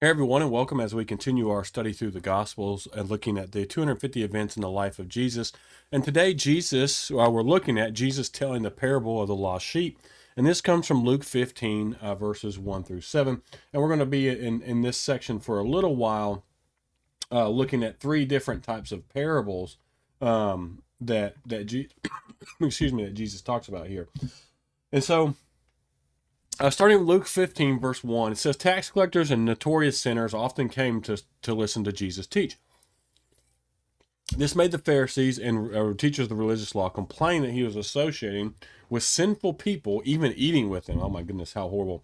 Hey everyone, and welcome as we continue our study through the Gospels and looking at the 250 events in the life of Jesus. And today, we're looking at Jesus telling the parable of the lost sheep. And this comes from Luke 15, verses 1 through 7. And we're going to be in this section for a little while, looking at three different types of parables that Jesus talks about here. And so, starting with Luke 15, verse 1, it says, tax collectors and notorious sinners often came to listen to Jesus teach. This made the Pharisees and teachers of the religious law complain that he was associating with sinful people, even eating with them. Oh my goodness, how horrible.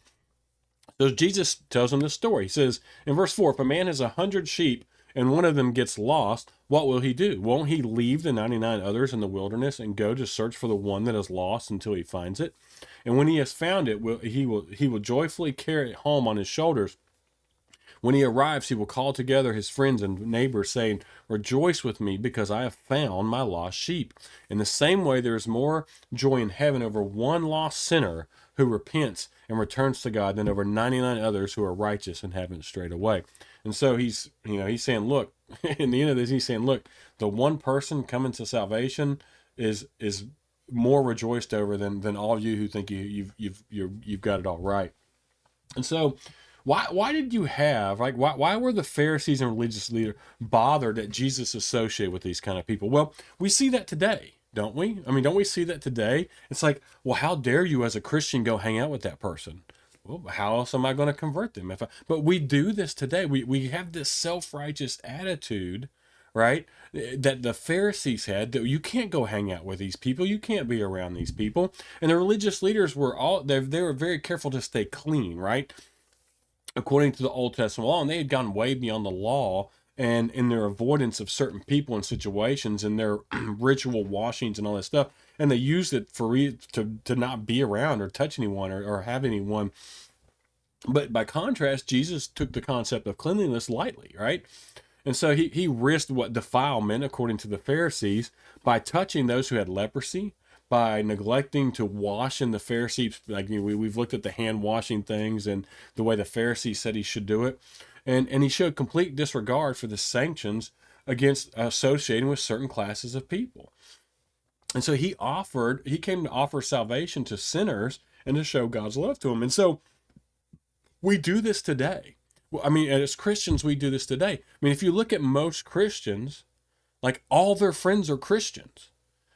So Jesus tells them this story. He says in verse 4, if a man has 100 sheep and one of them gets lost, what will he do? Won't he leave the 99 others in the wilderness and go to search for the one that is lost until he finds it? And when he has found it, he will joyfully carry it home on his shoulders. When he arrives, he will call together his friends and neighbors, saying, rejoice with me, because I have found my lost sheep. In the same way, there is more joy in heaven over one lost sinner who repents and returns to God than over 99 others who are righteous and haven't strayed away. And so he's saying, look, in the end of this, he's saying, look, the one person coming to salvation is more rejoiced over than all of you who think you've got it all right. And so why did you have, like, why were the Pharisees and religious leaders bothered that Jesus associated with these kind of people? Well, we see that today, don't we? I mean, don't we see that today? It's like, well, how dare you as a Christian go hang out with that person? Well, how else am I going to convert them? But we do this today. We have this self-righteous attitude, right? That the Pharisees had, that you can't go hang out with these people. You can't be around these people. And the religious leaders they were very careful to stay clean, right? According to the Old Testament law, and they had gone way beyond the law, and in their avoidance of certain people and situations and their ritual washings and all that stuff, and they used it to not be around or touch anyone or have anyone. But by contrast, Jesus took the concept of cleanliness lightly, right? And so he risked what defilement, according to the Pharisees, by touching those who had leprosy, by neglecting to wash in the Pharisees. Like, we've looked at the hand washing things and the way the Pharisees said he should do it. And he showed complete disregard for the sanctions against associating with certain classes of people. And so he came to offer salvation to sinners and to show God's love to them. And so we do this today. Well, I mean, as Christians, we do this today. I mean, if you look at most Christians, like, all their friends are Christians.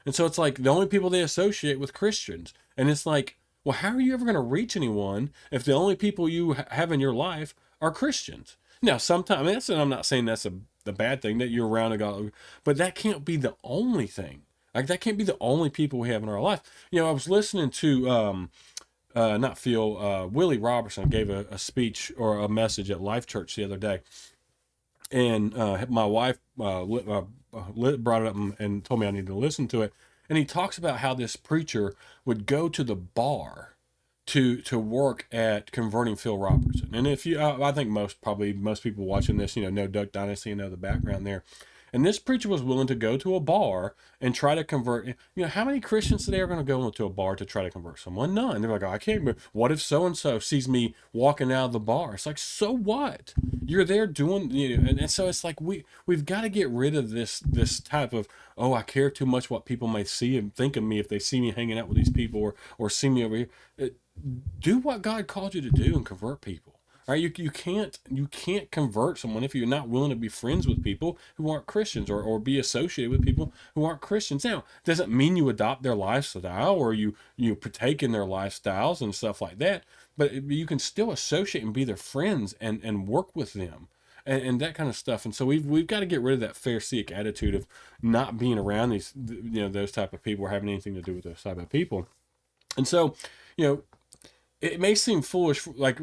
And so it's like the only people they associate with Christians. And it's like, well, how are you ever going to reach anyone if the only people you have in your life are Christians? Now, sometimes, I'm not saying that's the bad thing that you're around a God, but that can't be the only thing. Like, that can't be the only people we have in our life. I was listening to, not Phil, Willie Robertson gave a speech or a message at Life Church the other day. And my wife brought it up and told me I needed to listen to it. And he talks about how this preacher would go to the bar to work at converting Phil Robertson. And if I think most people watching this, know Duck Dynasty and know the background there. And this preacher was willing to go to a bar and try to convert. How many Christians today are going to go into a bar to try to convert someone? None. They're like, oh, I can't. What if so and so sees me walking out of the bar? It's like, so what? You're there doing. And so it's like we've got to get rid of this type of, oh, I care too much what people may see and think of me if they see me hanging out with these people or see me over here. Do what God called you to do and convert people. All right, you can't convert someone if you're not willing to be friends with people who aren't Christians or be associated with people who aren't Christians. Now, doesn't mean you adopt their lifestyle or you partake in their lifestyles and stuff like that, but you can still associate and be their friends and work with them and that kind of stuff. And so we've got to get rid of that Pharisaic attitude of not being around those type of people or having anything to do with those type of people. And so, it may seem foolish, like,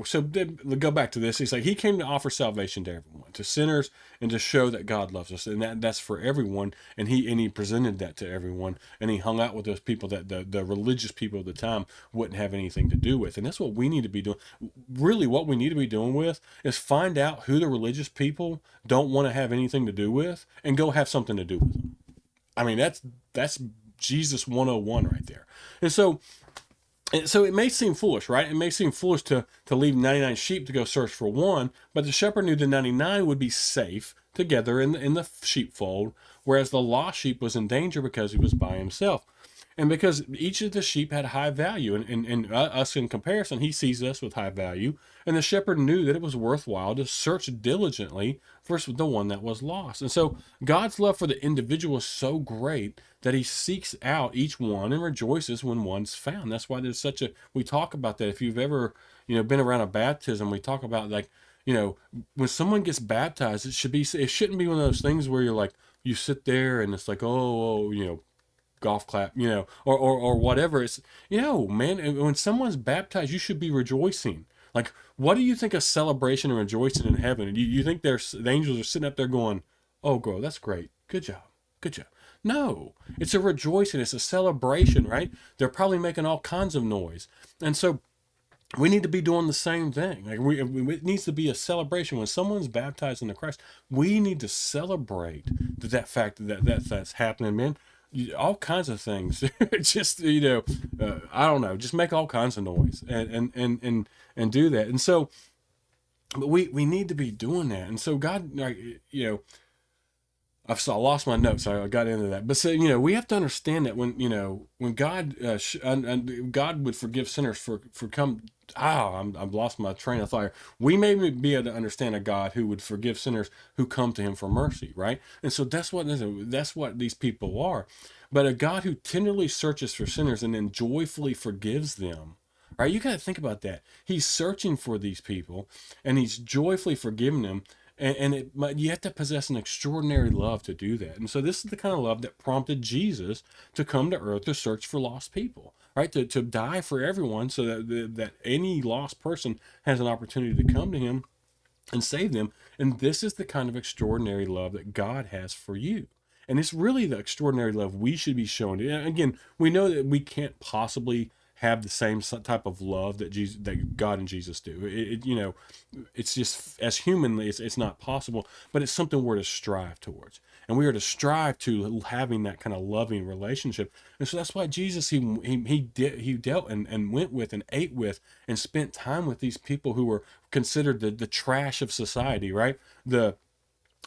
so go back to this. He's like, he came to offer salvation to everyone, to sinners, and to show that God loves us. And that's for everyone. And he presented that to everyone. And he hung out with those people that the religious people of the time wouldn't have anything to do with. And that's what we need to be doing. Really, what we need to be doing with is find out who the religious people don't want to have anything to do with and go have something to do with them. I mean, that's Jesus 101 right there. And so, And so it may seem foolish, right? It may seem foolish to leave 99 sheep to go search for one, but the shepherd knew the 99 would be safe together in the sheepfold, whereas the lost sheep was in danger because he was by himself. And because each of the sheep had high value, and us in comparison, he sees us with high value. And the shepherd knew that it was worthwhile to search diligently for the one that was lost. And so God's love for the individual is so great that he seeks out each one and rejoices when one's found. That's why there's such a, we talk about that. If you've ever, been around a baptism, we talk about like, when someone gets baptized, it shouldn't be one of those things where you're like, you sit there and it's like, golf clap, or whatever. It's, man, when someone's baptized, you should be rejoicing. Like, what do you think of celebration and rejoicing in heaven? You think the angels are sitting up there going, oh, girl, that's great. Good job. Good job. No, it's a rejoicing. It's a celebration, right? They're probably making all kinds of noise. And so we need to be doing the same thing. Like it needs to be a celebration when someone's baptized into Christ. We need to celebrate that fact that's happening, man. All kinds of things. Just I don't know. Just make all kinds of noise and do that. And so, but we need to be doing that. And so God, like, I lost my notes. So I got into that, but so we have to understand that when God God would forgive sinners for come. I've lost my train of thought here. We may be able to understand a God who would forgive sinners who come to Him for mercy, right? And so that's what these people are. But a God who tenderly searches for sinners and then joyfully forgives them. Right? You got to think about that. He's searching for these people, and He's joyfully forgiving them. You have to possess an extraordinary love to do that. And so this is the kind of love that prompted Jesus to come to earth to search for lost people, right? To die for everyone so that any lost person has an opportunity to come to him and save them. And this is the kind of extraordinary love that God has for you. And it's really the extraordinary love we should be showing. And again, we know that we can't possibly have the same type of love that God and Jesus do. It's just as humanly, it's not possible, but it's something we're to strive towards, and we are to strive to having that kind of loving relationship. And so that's why Jesus he dealt and went with and ate with and spent time with these people who were considered the trash of society, right? A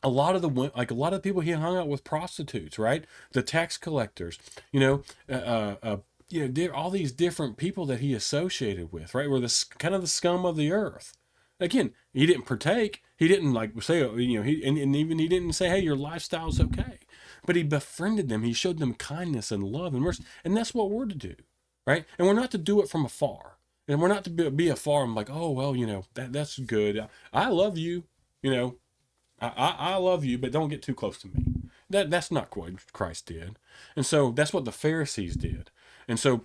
lot of the people he hung out with prostitutes, right? The tax collectors, all these different people that he associated with, right, were the kind of the scum of the earth. Again, he didn't partake. He didn't like say, and he didn't say, hey, your lifestyle's okay. But he befriended them. He showed them kindness and love and mercy, and that's what we're to do, right? And we're not to do it from afar, and we're not to be afar and like, oh well, that's good. I love you, I love you, but don't get too close to me. That's not what Christ did, and so that's what the Pharisees did. And so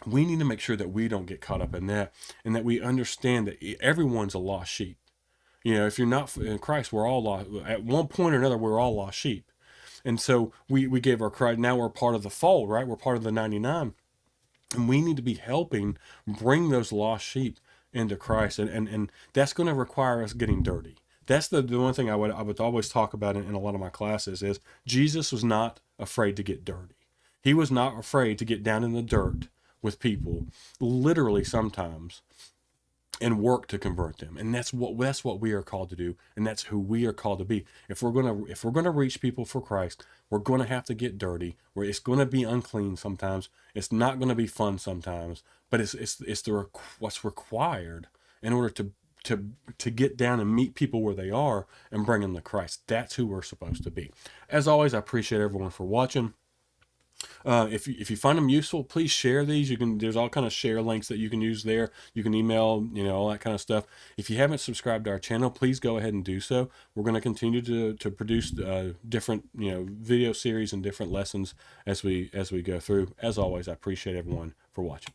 we need to make sure that we don't get caught up in that, and that we understand that everyone's a lost sheep. If you're not in Christ, we're all lost. At one point or another, we're all lost sheep. And so we gave our cry. Now we're part of the fold, right? We're part of the 99. And we need to be helping bring those lost sheep into Christ. And that's going to require us getting dirty. That's the one thing I would always talk about in a lot of my classes is Jesus was not afraid to get dirty. He was not afraid to get down in the dirt with people, literally sometimes, and work to convert them. And that's what we are called to do, and that's who we are called to be. If we're gonna reach people for Christ, we're gonna have to get dirty. Where it's gonna be unclean sometimes. It's not gonna be fun sometimes, but it's what's required in order to get down and meet people where they are and bring them to Christ. That's who we're supposed to be. As always, I appreciate everyone for watching. If you find them useful, please share these. There's all kind of share links that you can use there. You can email, all that kind of stuff. If you haven't subscribed to our channel, please go ahead and do so. We're going to continue to produce different video series and different lessons as we go through. As always, I appreciate everyone for watching.